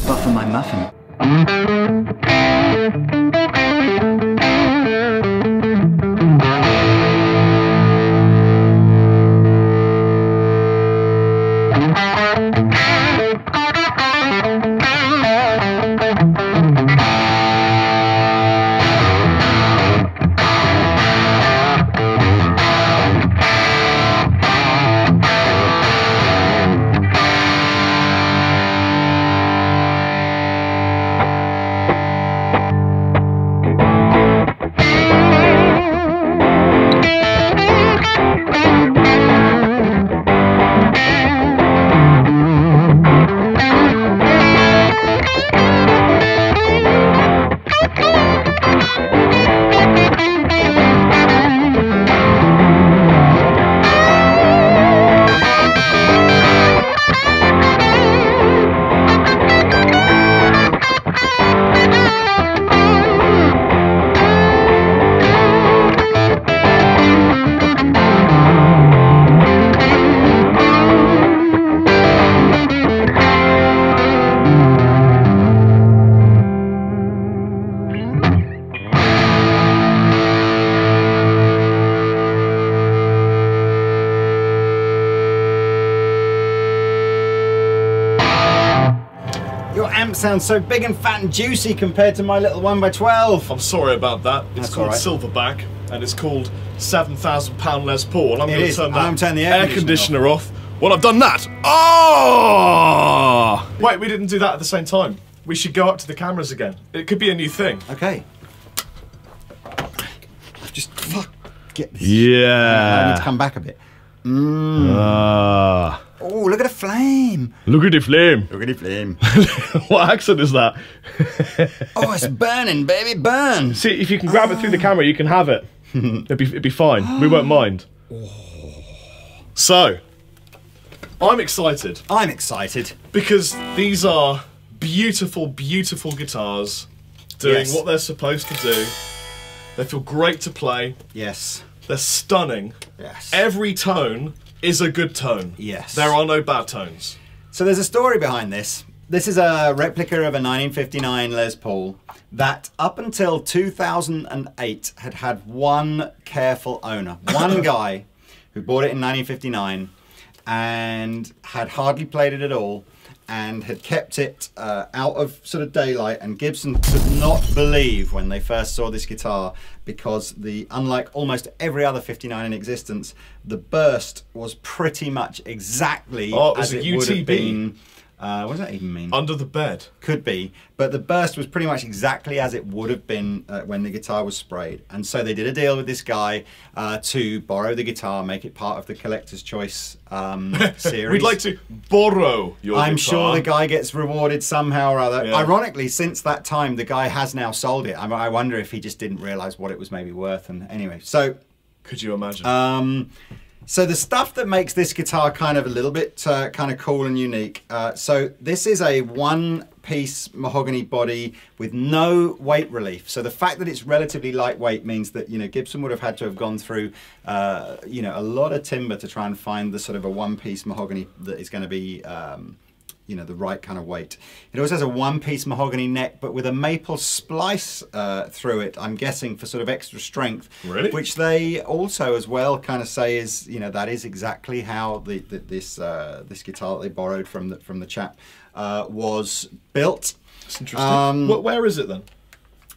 Buffer my muffin. Sounds so big and fat and juicy compared to my little 1x12. I'm sorry about that. It's called Silverback, and it's called £7,000 Les Paul. And I'm going to turn the air conditioner off. Well, I've done that. Oh! Wait, we didn't do that at the same time. We should go up to the cameras again. It could be a new thing. Okay. Just get this. Yeah. I need to come back a bit. Oh, look at the flame. Look at the flame. Look at the flame. What accent is that? Oh, it's burning, baby, burn. See, if you can grab it through the camera, you can have it. It'd be fine. We won't mind. So, I'm excited. I'm excited. Because these are beautiful, beautiful guitars doing what they're supposed to do. They feel great to play. Yes. They're stunning. Yes. Every tone is a good tone. Yes. There are no bad tones. So there's a story behind this. This is a replica of a 1959 Les Paul that up until 2008 had had one careful owner. One guy who bought it in 1959 and had hardly played it at all and had kept it out of sort of daylight, and Gibson could not believe when they first saw this guitar, because unlike almost every other 59 in existence, the burst was pretty much exactly as it would have been. What does that even mean? Under the bed. Could be, but the burst was pretty much exactly as it would have been when the guitar was sprayed. And so they did a deal with this guy to borrow the guitar, make it part of the Collector's Choice series. We'd like to borrow your guitar. I'm sure the guy gets rewarded somehow or other. Yeah. Ironically, since that time, the guy has now sold it. I wonder if he just didn't realise what it was maybe worth. And anyway, so... Could you imagine? So the stuff that makes this guitar kind of a little bit kind of cool and unique. So this is a one-piece mahogany body with no weight relief. So the fact that it's relatively lightweight means that, you know, Gibson would have had to have gone through, you know, a lot of timber to try and find the sort of a one-piece mahogany that is going to be, you know, the right kind of weight. It also has a one-piece mahogany neck, but with a maple splice through it, I'm guessing for sort of extra strength. Really? Which they also as well kind of say is, you know, that is exactly how this guitar that they borrowed from the chap was built. That's interesting. Where is it then?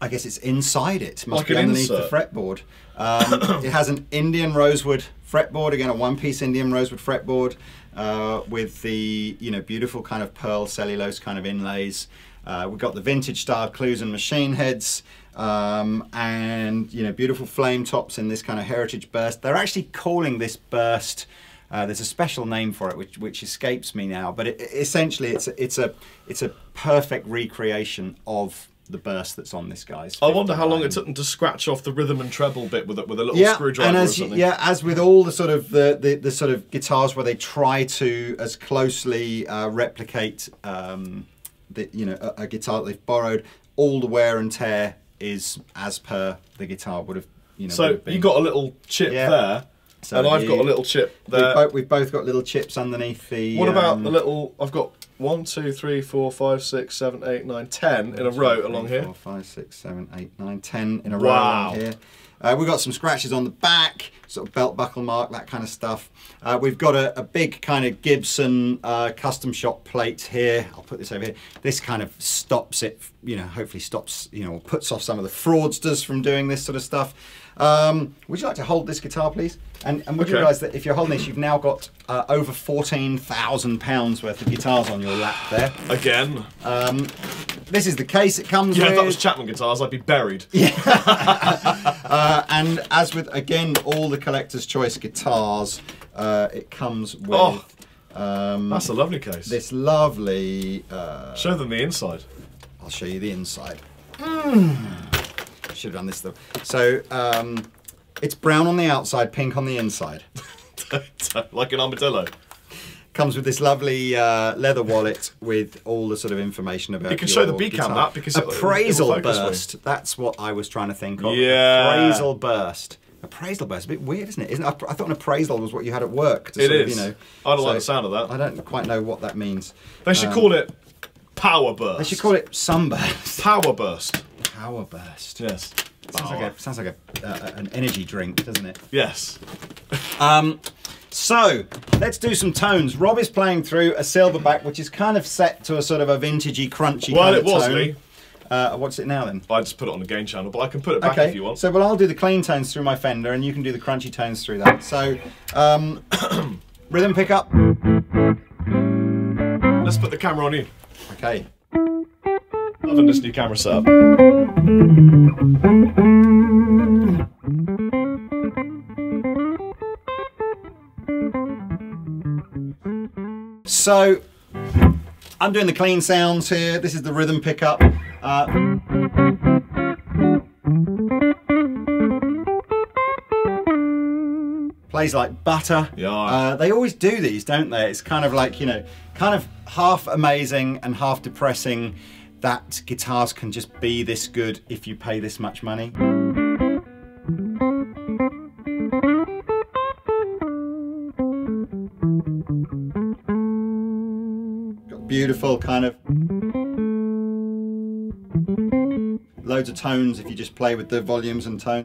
I guess it's inside it. Must like be underneath insert. the fretboard. It has an Indian rosewood fretboard, again a one-piece Indian rosewood fretboard. With the, you know, beautiful kind of pearl cellulose kind of inlays. We've got the vintage style clues and machine heads, and, you know, beautiful flame tops in this kind of heritage burst. They're actually calling this burst, there's a special name for it which escapes me now, but essentially it's a perfect recreation of the burst that's on this guy's. I wonder how long it took them to scratch off the rhythm and treble bit with a little screwdriver and or something. as with all the sort of the sort of guitars where they try to as closely replicate you know, a guitar that they've borrowed, all the wear and tear is as per the guitar would have you know. So you got a little chip there, so and I've got a little chip there. We've both got little chips underneath the. What about the little? I've got 1, 2, 3, 4, 5, 6, 7, 8, 9, 10 in a row along here. 4, 5, 6, 7, 8, 9, 10 in a row along here. We've got some scratches on the back, sort of belt buckle mark, that kind of stuff. We've got a big kind of Gibson custom shop plate here. I'll put this over here. This kind of stops it, you know, hopefully stops, you know, or puts off some of the fraudsters from doing this sort of stuff. Would you like to hold this guitar, please? And would you realise that if you're holding this, you've now got over £14,000 worth of guitars on your lap there. Again. This is the case it comes with. Yeah, if that was Chapman guitars, I'd be buried. Yeah. And as with, again, all the Collector's Choice guitars, it comes with... that's a lovely case. This lovely... show them the inside. I'll show you the inside. Should have done this though. So, it's brown on the outside, pink on the inside. Like an armadillo. Comes with this lovely leather wallet with all the sort of information about. You can show the B-cam that because appraisal burst. That's what I was trying to think of. Yeah. Appraisal burst. Appraisal burst. A bit weird, isn't it? Isn't it? I thought an appraisal was what you had at work. It is. You know, I don't like the sound of that. I don't quite know what that means. They should call it power burst. They should call it sunburst. Power burst. Power burst. Yes. Sounds like an energy drink, doesn't it? Yes. So, let's do some tones. Rob is playing through a silverback, which is kind of set to a sort of a vintagey, crunchy kind of tone. Well, it was me. What's it now then? I just put it on the gain channel, but I can put it back if you want. So, well, I'll do the clean tones through my Fender, and you can do the crunchy tones through that. So, rhythm pickup. Let's put the camera on you. Okay. Loving this new camera setup. So, I'm doing the clean sounds here. This is the rhythm pickup. Plays like butter. Yeah. They always do these, don't they? It's kind of like, you know, kind of half amazing and half depressing that guitars can just be this good if you pay this much money. Beautiful kind of loads of tones if you just play with the volumes and tone.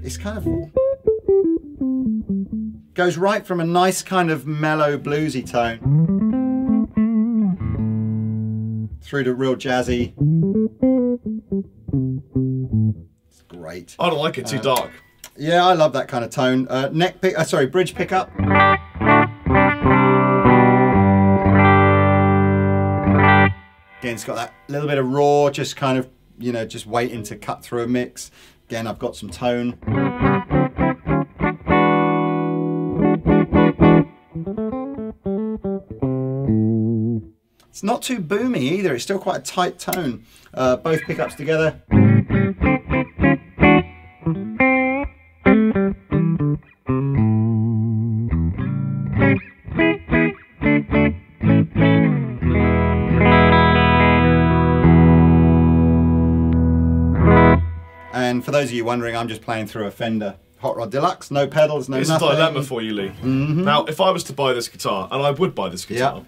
It's kind of goes right from a nice kind of mellow bluesy tone through to real jazzy. Great. I don't like it too dark. Yeah, I love that kind of tone. Bridge pickup. Again, it's got that little bit of raw, just kind of, you know, just waiting to cut through a mix. Again, I've got some tone. It's not too boomy either. It's still quite a tight tone. Both pickups together. And for those of you wondering, I'm just playing through a Fender Hot Rod Deluxe, no pedals, no nothing. It's a dilemma for you, Lee. Mm-hmm. Now, if I was to buy this guitar, and I would buy this guitar,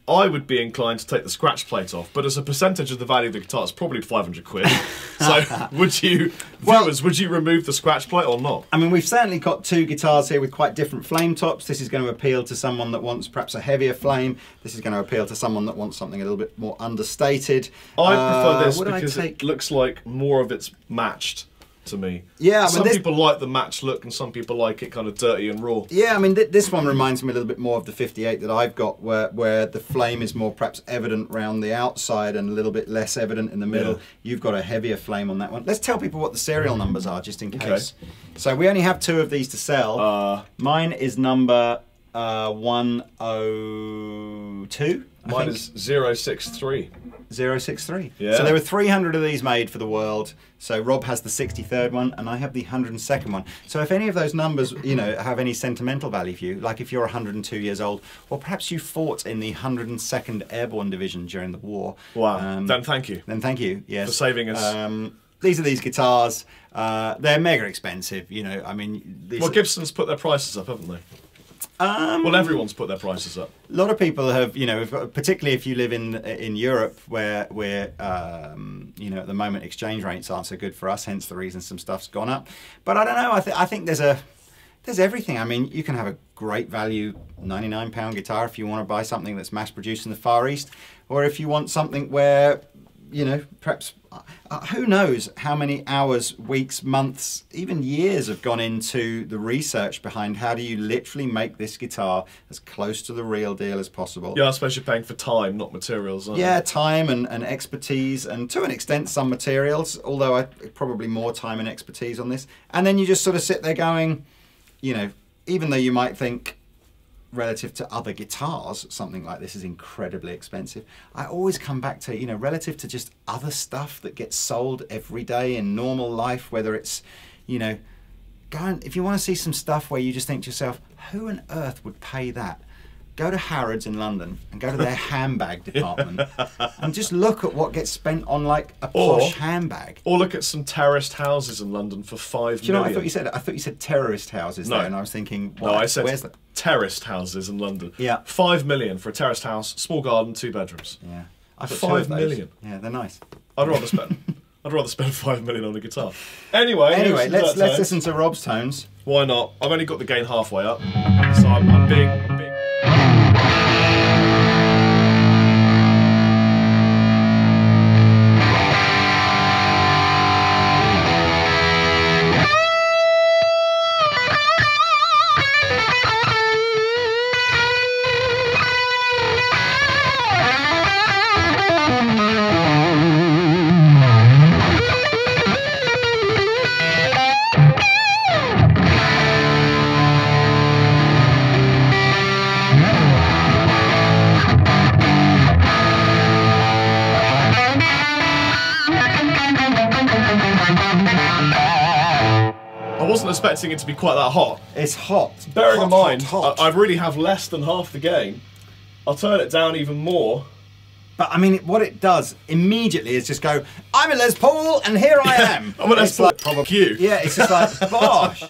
I would be inclined to take the scratch plate off, but as a percentage of the value of the guitar, it's probably 500 quid. So, would you remove the scratch plate or not? I mean, we've certainly got two guitars here with quite different flame tops. This is going to appeal to someone that wants perhaps a heavier flame. This is going to appeal to someone that wants something a little bit more understated. I prefer this because it looks like more of it's matched to me. Yeah, I mean, some people like the match look and some people like it kind of dirty and raw. Yeah, I mean, this one reminds me a little bit more of the 58 that I've got, where the flame is more perhaps evident around the outside and a little bit less evident in the middle. Yeah. You've got a heavier flame on that one. Let's tell people what the serial numbers are, just in case. Okay. So we only have 2 of these to sell. Mine is number 102. Mine is 063. 063. Yeah. So there were 300 of these made for the world. So Rob has the 63rd one, and I have the 102nd one. So if any of those numbers, you know, have any sentimental value for you, like if you're 102 years old, or perhaps you fought in the 102nd Airborne Division during the war. Wow. Then thank you. Then thank you. Yes. For saving us. These are these guitars. They're mega expensive. You know, I mean. Well, Gibson's put their prices up, haven't they? Well, everyone's put their prices up. A lot of people have, you know, particularly if you live in Europe, where you know, at the moment exchange rates aren't so good for us. Hence the reason some stuff's gone up. But I don't know. I think there's everything. I mean, you can have a great value £99 guitar if you want to buy something that's mass produced in the Far East, or if you want something where, you know, perhaps who knows how many hours, weeks, months, even years have gone into the research behind how do you literally make this guitar as close to the real deal as possible. Yeah, I suppose you're paying for time, not materials, aren't you? Yeah, time and expertise, and to an extent some materials, although probably more time and expertise on this. And then you just sort of sit there going, you know, even though you might think, relative to other guitars, something like this is incredibly expensive, I always come back to, you know, relative to just other stuff that gets sold every day in normal life, whether it's, you know, if you want to see some stuff where you just think to yourself, who on earth would pay that? Go to Harrods in London and go to their handbag department and just look at what gets spent on like a posh handbag. Or look at some terraced houses in London for $5 million. Do you know what I thought you said? I thought you said terrorist houses there, and I was thinking, what? No, I said where's that? terraced houses in London. Yeah. $5 million for a terraced house, small garden, 2 bedrooms. Yeah. I've got $5 million. Yeah, they're nice. I'd rather spend $5 million on a guitar. Anyway, let's listen to Rob's tones. Why not? I've only got the gain halfway up, so I'm being. Expecting it to be quite that hot. It's hot. Bearing in mind, hot. I really have less than half the gain. I'll turn it down even more. But I mean, what it does immediately is just go, I'm a Les Paul and here I am. I'm a Les Paul. Like, Q. Yeah, it's just like, bosh.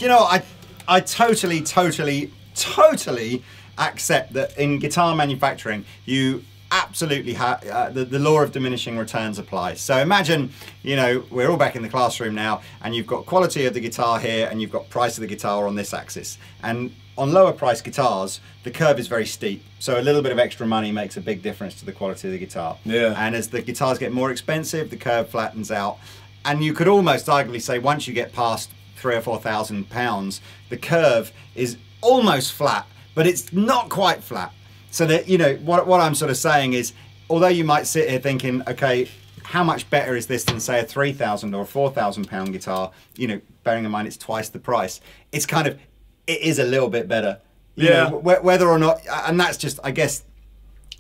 You know, I totally accept that in guitar manufacturing, you absolutely have the law of diminishing returns applies. So imagine, you know, we're all back in the classroom now, and you've got quality of the guitar here, and you've got price of the guitar on this axis. And on lower price guitars, the curve is very steep. So a little bit of extra money makes a big difference to the quality of the guitar. Yeah. And as the guitars get more expensive, the curve flattens out. And you could almost arguably say once you get past £3,000 or £4,000, the curve is almost flat, but it's not quite flat. So that, you know, what I'm sort of saying is, although you might sit here thinking, okay, how much better is this than say a £3,000 or a £4,000 guitar? You know, bearing in mind it's twice the price. It's kind of, it is a little bit better. You know, whether or not, and that's just, I guess,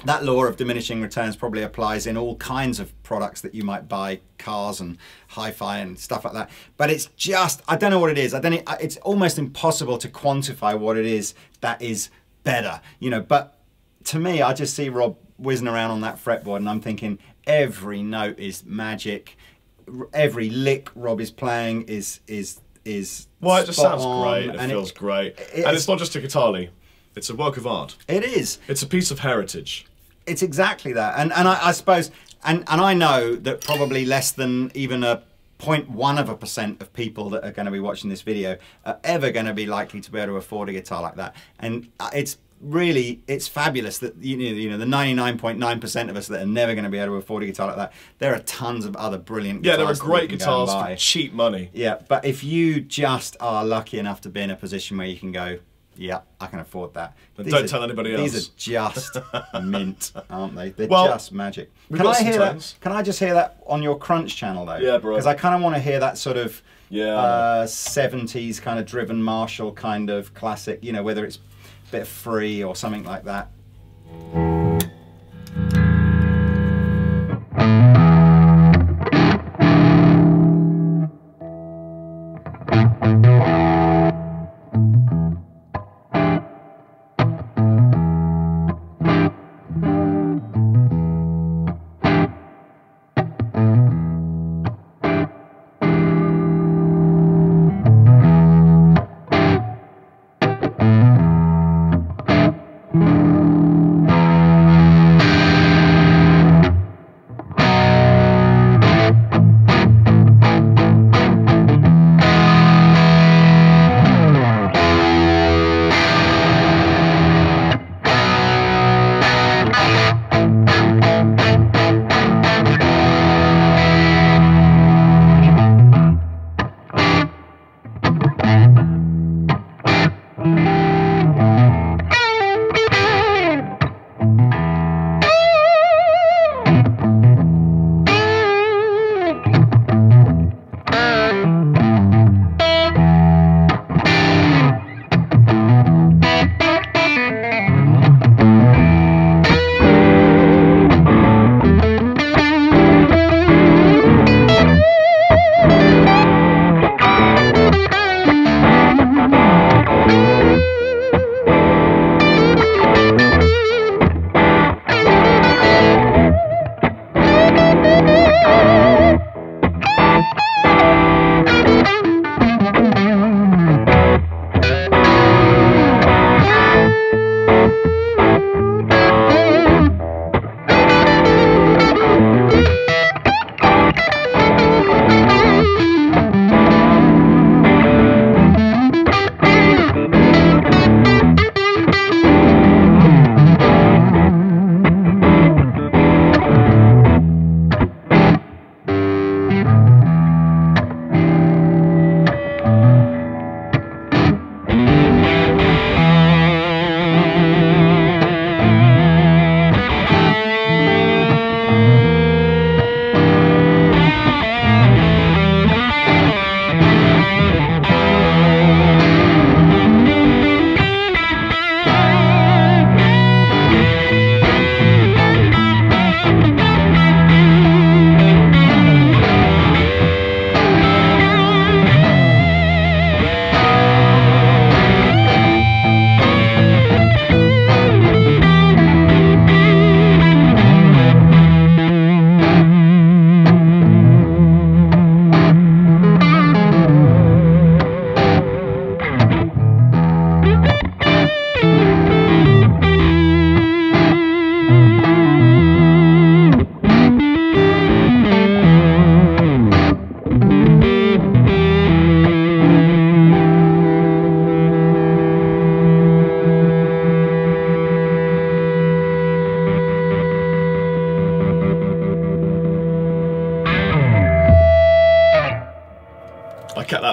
that law of diminishing returns probably applies in all kinds of products that you might buy, cars and hi-fi and stuff like that. But it's just, I don't know what it is. It's almost impossible to quantify what it is that is better, you know. But to me, I just see Rob whizzing around on that fretboard and I'm thinking every note is magic. Every lick Rob is playing is well, it just sounds on, great. It feels great. And it's not just a guitar, Lee. It's a work of art. It is. It's a piece of heritage. It's exactly that. And I suppose, and I know that probably less than even a 0.1% of people that are going to be watching this video are ever going to be likely to be able to afford a guitar like that. And it's really, it's fabulous that, you know, the 99.9% of us that are never going to be able to afford a guitar like that. There are tons of other brilliant guitars. Yeah, there are great guitars for cheap money. Yeah, but if you just are lucky enough to be in a position where you can go, yeah, I can afford that. But don't tell anybody else. These are just mint, aren't they? They're just magic. Can I hear that? Can I just hear that on your Crunch channel though? Yeah, bro. Because I kind of want to hear that sort of 70s kind of driven Marshall kind of classic. You know, whether it's a bit free or something like that.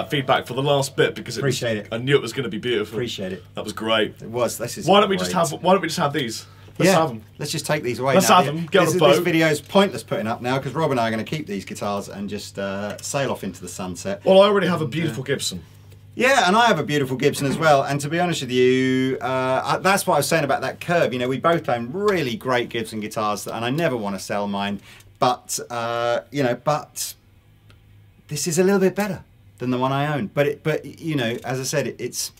that feedback for the last bit because I knew it was going to be beautiful. Appreciate it. That was great. It was. This is. Why don't we just have these? Let's have them. Let's just take these away. Let's have them. Get on a boat. This video is pointless putting up now because Rob and I are going to keep these guitars and just sail off into the sunset. Well, I already have a beautiful Gibson. Yeah, and I have a beautiful Gibson as well. And to be honest with you, that's what I was saying about that curve. You know, we both own really great Gibson guitars, and I never want to sell mine. But you know, this is a little bit better than the one I own. But you know, as I said, it's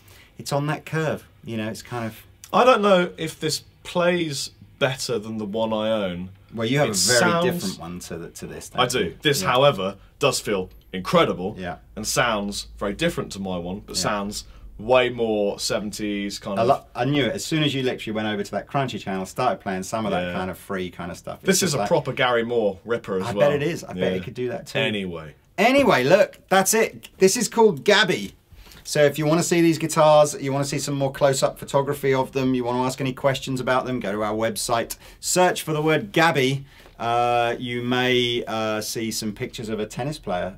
on that curve. You know, it's kind of. I don't know if this plays better than the one I own. Well, you have a very different one to this. I do. This, however, does feel incredible. Yeah. And sounds very different to my one, but sounds way more 70s kind of. I knew it. As soon as you literally went over to that Crunchy channel, started playing some of that kind of free kind of stuff. This is a proper Gary Moore ripper as well. I bet it is. I bet it could do that too. Anyway, look, that's it. This is called Gabby. So if you want to see these guitars, you want to see some more close-up photography of them, you want to ask any questions about them, go to our website, search for the word Gabby. You may see some pictures of a tennis player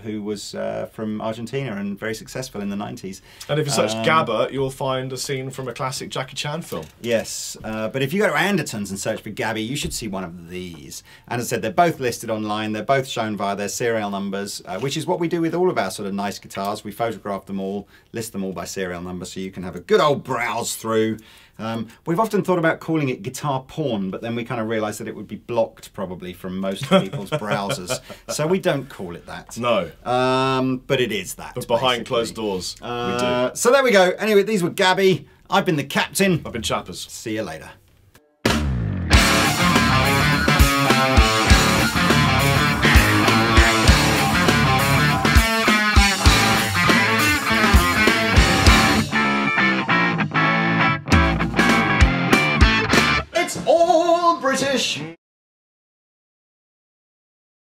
who was from Argentina and very successful in the 90s. And if you search Gabba, you'll find a scene from a classic Jackie Chan film. Yes, but if you go to Andertons and search for Gabby, you should see one of these. And as I said, they're both listed online. They're both shown via their serial numbers, which is what we do with all of our sort of nice guitars. We photograph them all, list them all by serial number, so you can have a good old browse through. We've often thought about calling it guitar porn, but then we kind of realised that it would be blocked probably from most people's browsers. So we don't call it that. No. But it is that. But behind closed doors, we do. So there we go. Anyway, these were Gabby. I've been the captain. I've been Chappers. See you later. It's all British.